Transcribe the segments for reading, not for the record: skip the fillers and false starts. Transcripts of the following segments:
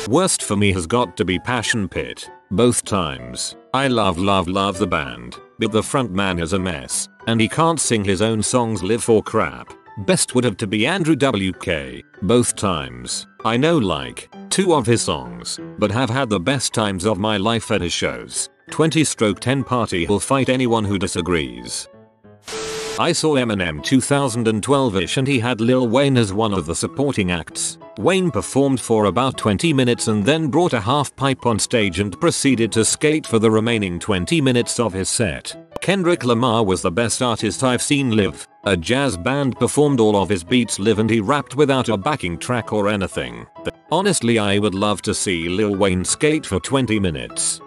Worst for me has got to be Passion Pit. Both times. I love the band, but the frontman is a mess, and he can't sing his own songs live for crap. Best would have to be Andrew WK. Both times. I know like 2 of his songs, but have had the best times of my life at his shows. 20/10 party will fight anyone who disagrees. I saw Eminem 2012ish and he had Lil Wayne as one of the supporting acts. Wayne performed for about 20 minutes and then brought a half pipe on stage and proceeded to skate for the remaining 20 minutes of his set. Kendrick Lamar was the best artist I've seen live. A jazz band performed all of his beats live and he rapped without a backing track or anything. Honestly, I would love to see Lil Wayne skate for 20 minutes.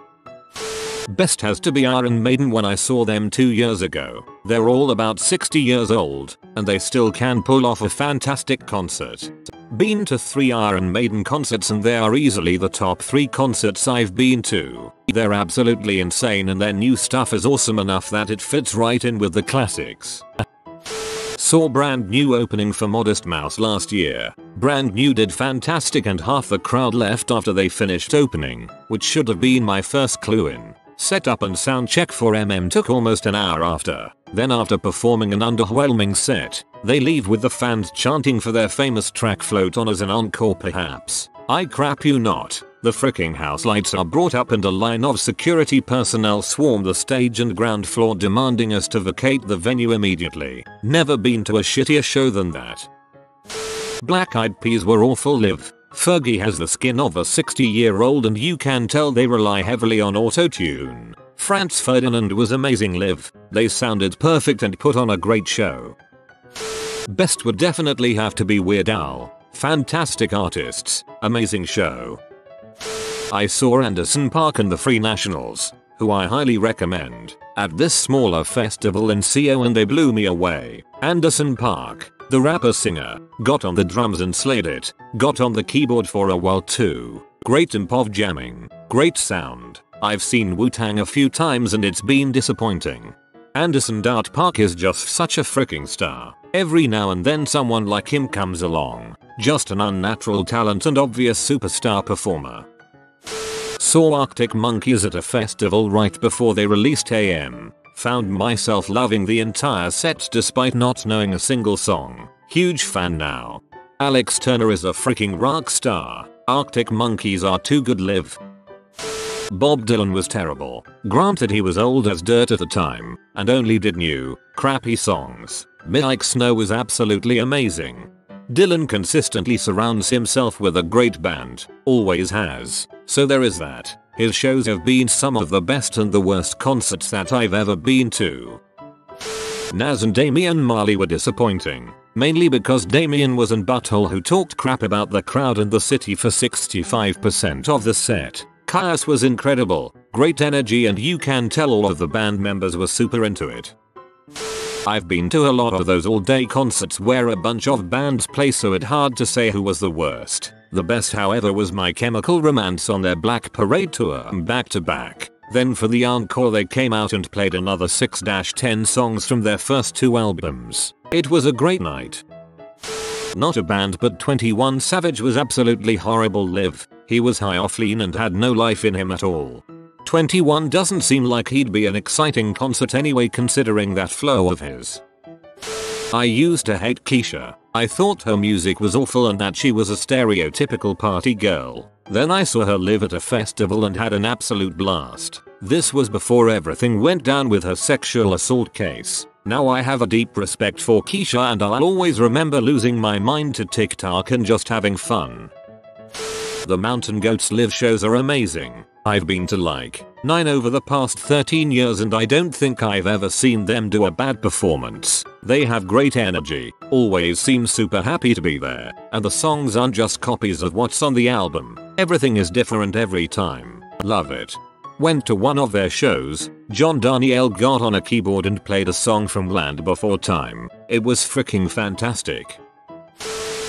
Best has to be Iron Maiden. When I saw them 2 years ago, they're all about 60 years old, and they still can pull off a fantastic concert. Been to 3 Iron Maiden concerts and they are easily the top 3 concerts I've been to. They're absolutely insane and their new stuff is awesome enough that it fits right in with the classics. Saw Brand New opening for Modest Mouse last year. Brand New did fantastic and half the crowd left after they finished opening, which should have been my first clue in. Setup and sound check for MM took almost an hour after. Then after performing an underwhelming set, they leave with the fans chanting for their famous track Float On as an encore perhaps. I crap you not. The fricking house lights are brought up and a line of security personnel swarm the stage and ground floor demanding us to vacate the venue immediately. Never been to a shittier show than that. Black Eyed Peas were awful live. Fergie has the skin of a 60-year-old and you can tell they rely heavily on auto-tune. Franz Ferdinand was amazing live. They sounded perfect and put on a great show. Best would definitely have to be Weird Al. Fantastic artists, amazing show. I saw Anderson .Paak and the Free Nationals, who I highly recommend, at this smaller festival in CO and they blew me away. Anderson .Paak, the rapper-singer, got on the drums and slayed it, got on the keyboard for a while too. Great improv jamming, great sound. I've seen Wu-Tang a few times and it's been disappointing. Anderson .Paak is just such a freaking star. Every now and then someone like him comes along. Just an unnatural talent and obvious superstar performer. Saw Arctic Monkeys at a festival right before they released AM. Found myself loving the entire set despite not knowing a single song. Huge fan now. Alex Turner is a freaking rock star. Arctic Monkeys are too good live. Bob Dylan was terrible. Granted he was old as dirt at the time and only did new, crappy songs. Mike Snow was absolutely amazing. Dylan consistently surrounds himself with a great band, always has, so there is that. His shows have been some of the best and the worst concerts that I've ever been to. Nas and Damian Marley were disappointing, mainly because Damian was in Butthole who talked crap about the crowd and the city for 65% of the set. Chaos was incredible, great energy and you can tell all of the band members were super into it. I've been to a lot of those all-day concerts where a bunch of bands play so it's hard to say who was the worst. The best however was My Chemical Romance on their Black Parade tour back to back. Then for the encore they came out and played another 6-10 songs from their first 2 albums. It was a great night. Not a band but 21 Savage was absolutely horrible live. He was high off lean and had no life in him at all. 21 doesn't seem like he'd be an exciting concert anyway considering that flow of his. I used to hate Keisha. I thought her music was awful and that she was a stereotypical party girl. Then I saw her live at a festival and had an absolute blast. This was before everything went down with her sexual assault case. Now I have a deep respect for Keisha and I'll always remember losing my mind to TikTok and just having fun. The Mountain Goats live shows are amazing. I've been to like 9 over the past 13 years and I don't think I've ever seen them do a bad performance. They have great energy, always seem super happy to be there, and the songs aren't just copies of what's on the album. Everything is different every time. Love it. Went to one of their shows. John Daniel got on a keyboard and played a song from Land Before Time. It was freaking fantastic.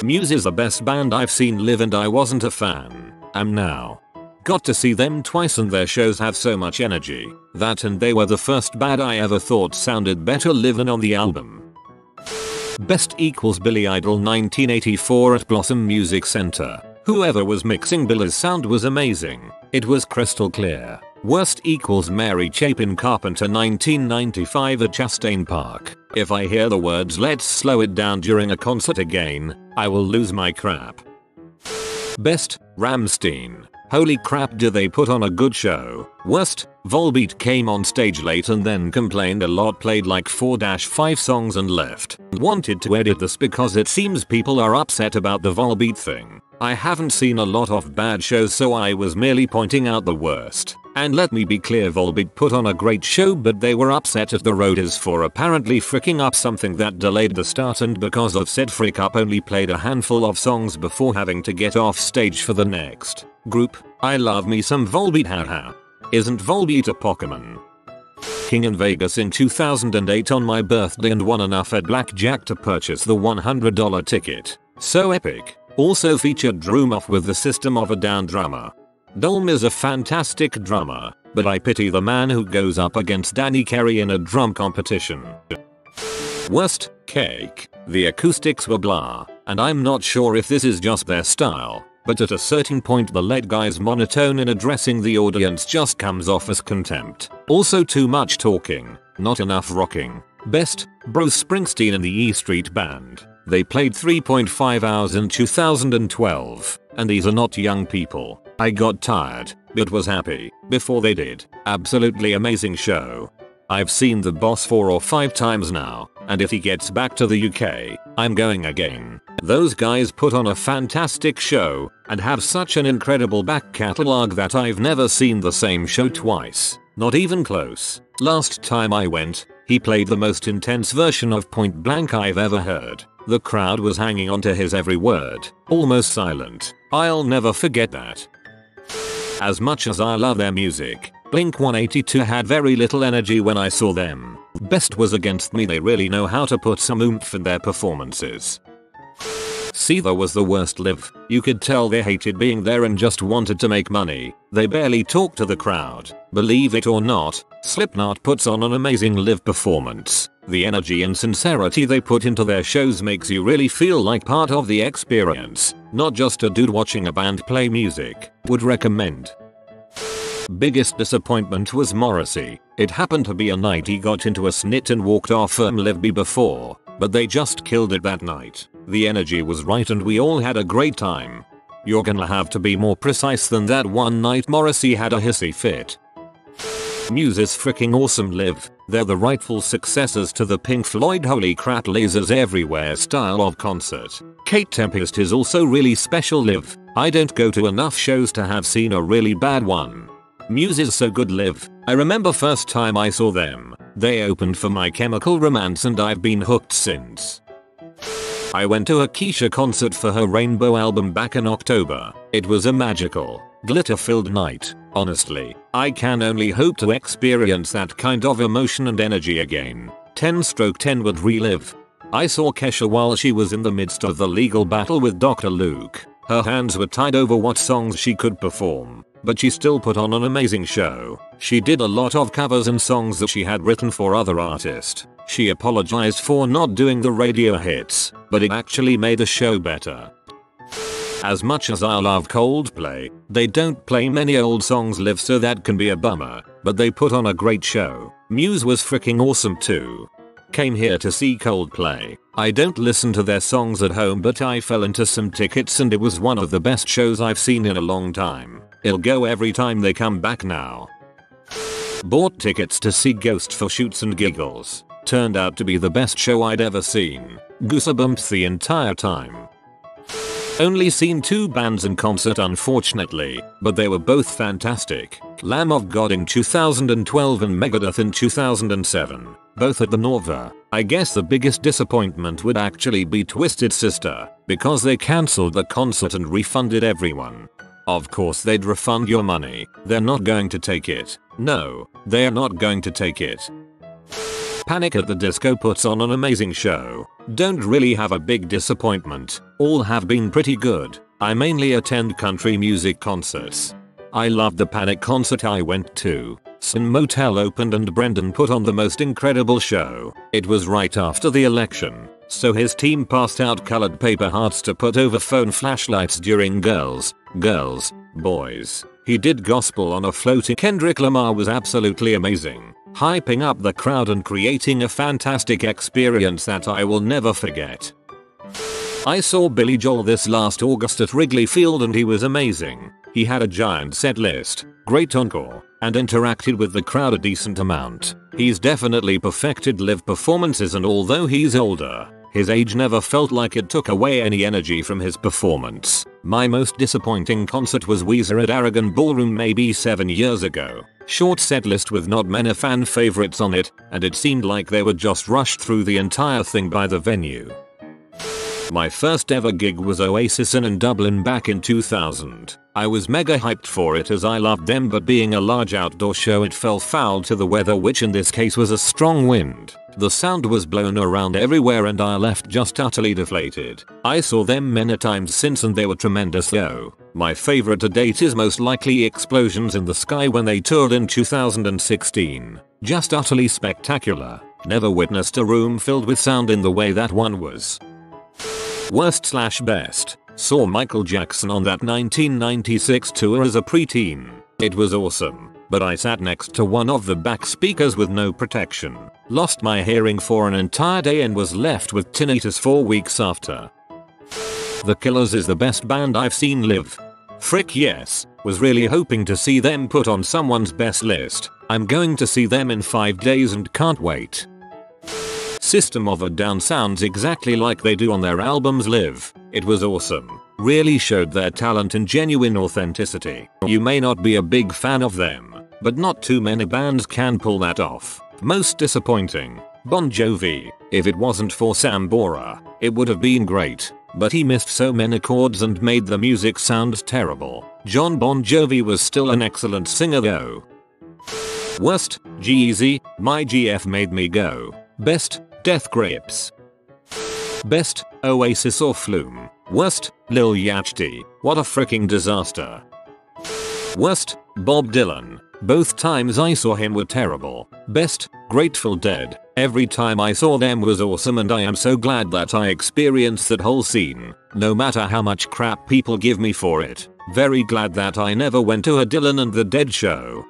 Muse is the best band I've seen live and I wasn't a fan. Am now. Got to see them twice and their shows have so much energy. That and they were the first band I ever thought sounded better live than on the album. Best equals Billy Idol 1984 at Blossom Music Center. Whoever was mixing Billy's sound was amazing. It was crystal clear. Worst equals Mary Chapin Carpenter 1995 at Chastain Park. If I hear the words "let's slow it down" during a concert again, I will lose my crap. Best, Rammstein. Holy crap, do they put on a good show. Worst, Volbeat came on stage late and then complained a lot, played like 4-5 songs and left. Wanted to edit this because it seems people are upset about the Volbeat thing. I haven't seen a lot of bad shows, so I was merely pointing out the worst. And let me be clear, Volbeat put on a great show, but they were upset at the roadies for apparently fricking up something that delayed the start, and because of said frick up only played a handful of songs before having to get off stage for the next group. I love me some Volbeat, haha. Isn't Volbeat a Pokemon? King in Vegas in 2008 on my birthday and won enough at blackjack to purchase the $100 ticket. So epic. Also featured Drumov with the System of a Down drummer. Dolm is a fantastic drummer, but I pity the man who goes up against Danny Carey in a drum competition. Worst, Cake. The acoustics were blah, and I'm not sure if this is just their style, but at a certain point the lead guy's monotone in addressing the audience just comes off as contempt. Also too much talking, not enough rocking. Best, Bruce Springsteen and the E Street Band. They played 3.5 hours in 2012, and these are not young people. I got tired, but was happy before they did. Absolutely amazing show. I've seen the boss 4 or 5 times now, and if he gets back to the UK, I'm going again. Those guys put on a fantastic show, and have such an incredible back catalogue that I've never seen the same show twice. Not even close. Last time I went, he played the most intense version of Point Blank I've ever heard. The crowd was hanging on to his every word, almost silent. I'll never forget that. As much as I love their music, Blink-182 had very little energy when I saw them. Best was Against Me. They really know how to put some oomph in their performances. Seether was the worst live. You could tell they hated being there and just wanted to make money. They barely talked to the crowd. Believe it or not, Slipknot puts on an amazing live performance. The energy and sincerity they put into their shows makes you really feel like part of the experience, not just a dude watching a band play music. Would recommend. Biggest disappointment was Morrissey. It happened to be a night he got into a snit and walked off from Live B before, but they just killed it that night. The energy was right and we all had a great time. You're gonna have to be more precise than that. One night Morrissey had a hissy fit. Muse is freaking awesome live. They're the rightful successors to the Pink Floyd holy crap lasers everywhere style of concert. Kate Tempest is also really special live. I don't go to enough shows to have seen a really bad one. Muse is so good live. I remember first time I saw them, they opened for My Chemical Romance and I've been hooked since. I went to a Keisha concert for her Rainbow album back in October. It was a magical, glitter-filled night. Honestly, I can only hope to experience that kind of emotion and energy again. 10/10 would relive. I saw Kesha while she was in the midst of the legal battle with Dr. Luke. Her hands were tied over what songs she could perform, but she still put on an amazing show. She did a lot of covers and songs that she had written for other artists. She apologized for not doing the radio hits, but it actually made the show better. As much as I love Coldplay, they don't play many old songs live, so that can be a bummer, but they put on a great show. Muse was freaking awesome too. Came here to see Coldplay. I don't listen to their songs at home, but I fell into some tickets and it was one of the best shows I've seen in a long time. I'll go every time they come back now. Bought tickets to see Ghost for shoots and giggles. Turned out to be the best show I'd ever seen. Goosebumps the entire time. Only seen 2 bands in concert unfortunately, but they were both fantastic. Lamb of God in 2012 and Megadeth in 2007, both at the Norva. I guess the biggest disappointment would actually be Twisted Sister, because they cancelled the concert and refunded everyone. Of course they'd refund your money. They're not going to take it. No, they're not going to take it. Panic at the Disco puts on an amazing show. Don't really have a big disappointment. All have been pretty good. I mainly attend country music concerts. I loved the Panic concert I went to. Sun Motel opened and Brendan put on the most incredible show. It was right after the election. so his team passed out colored paper hearts to put over phone flashlights during girls, boys. He did gospel on a floating. Kendrick Lamar was absolutely amazing, hyping up the crowd and creating a fantastic experience that I will never forget. I saw Billy Joel this last August at Wrigley Field and he was amazing. He had a giant set list, great encore, and interacted with the crowd a decent amount. He's definitely perfected live performances, and although he's older, his age never felt like it took away any energy from his performance. My most disappointing concert was Weezer at Aragon Ballroom maybe 7 years ago. Short set list with not many fan favorites on it, and it seemed like they were just rushed through the entire thing by the venue. My first ever gig was Oasis in Dublin back in 2000. I was mega hyped for it as I loved them, but being a large outdoor show it fell foul to the weather, which in this case was a strong wind. The sound was blown around everywhere and I left just utterly deflated. I saw them many times since and they were tremendous though. My favorite to date is most likely Explosions in the Sky when they toured in 2016. Just utterly spectacular. Never witnessed a room filled with sound in the way that one was. Worst/best. Saw Michael Jackson on that 1996 tour as a preteen. It was awesome, but I sat next to one of the back speakers with no protection. Lost my hearing for an entire day and was left with tinnitus 4 weeks after. The Killers is the best band I've seen live. Frick yes, was really hoping to see them put on someone's best list. I'm going to see them in 5 days and can't wait. System of a Down sounds exactly like they do on their albums Live. It was awesome. Really showed their talent and genuine authenticity. You may not be a big fan of them, but not too many bands can pull that off. Most disappointing, Bon Jovi. If it wasn't for Sam Bora, it would have been great, but he missed so many chords and made the music sound terrible. John Bon Jovi was still an excellent singer though. Worst, G-Eazy, My GF Made Me Go. Best, Death Grips. Best, Oasis or Flume. Worst, Lil Yachty. What a freaking disaster. Worst, Bob Dylan. Both times I saw him were terrible. Best, Grateful Dead. Every time I saw them was awesome and I am so glad that I experienced that whole scene. No matter how much crap people give me for it. Very glad that I never went to a Dylan and the Dead show.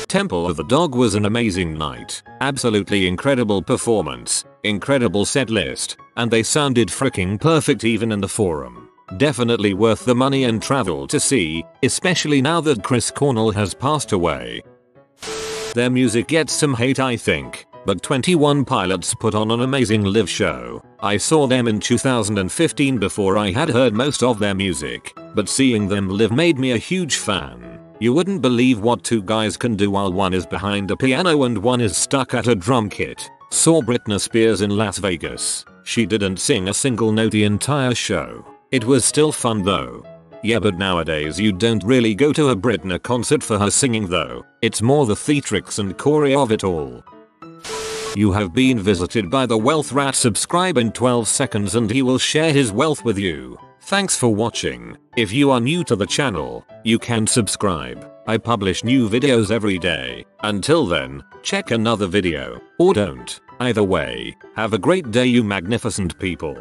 Temple of the Dog was an amazing night. Absolutely incredible performance, incredible set list, and they sounded freaking perfect even in the forum. Definitely worth the money and travel to see, especially now that Chris Cornell has passed away. Their music gets some hate I think, but 21 Pilots put on an amazing live show. I saw them in 2015 before I had heard most of their music, but seeing them live made me a huge fan. You wouldn't believe what two guys can do while one is behind a piano and one is stuck at a drum kit. Saw Britney Spears in Las Vegas. She didn't sing a single note the entire show. It was still fun though. Yeah, but nowadays you don't really go to a Britney concert for her singing though. It's more the theatrics and choreo of it all. You have been visited by the Wealth Rat. Subscribe in 12 seconds and he will share his wealth with you. Thanks for watching. If you are new to the channel, you can subscribe. I publish new videos every day. Until then, check another video, or don't. Either way, have a great day you magnificent people.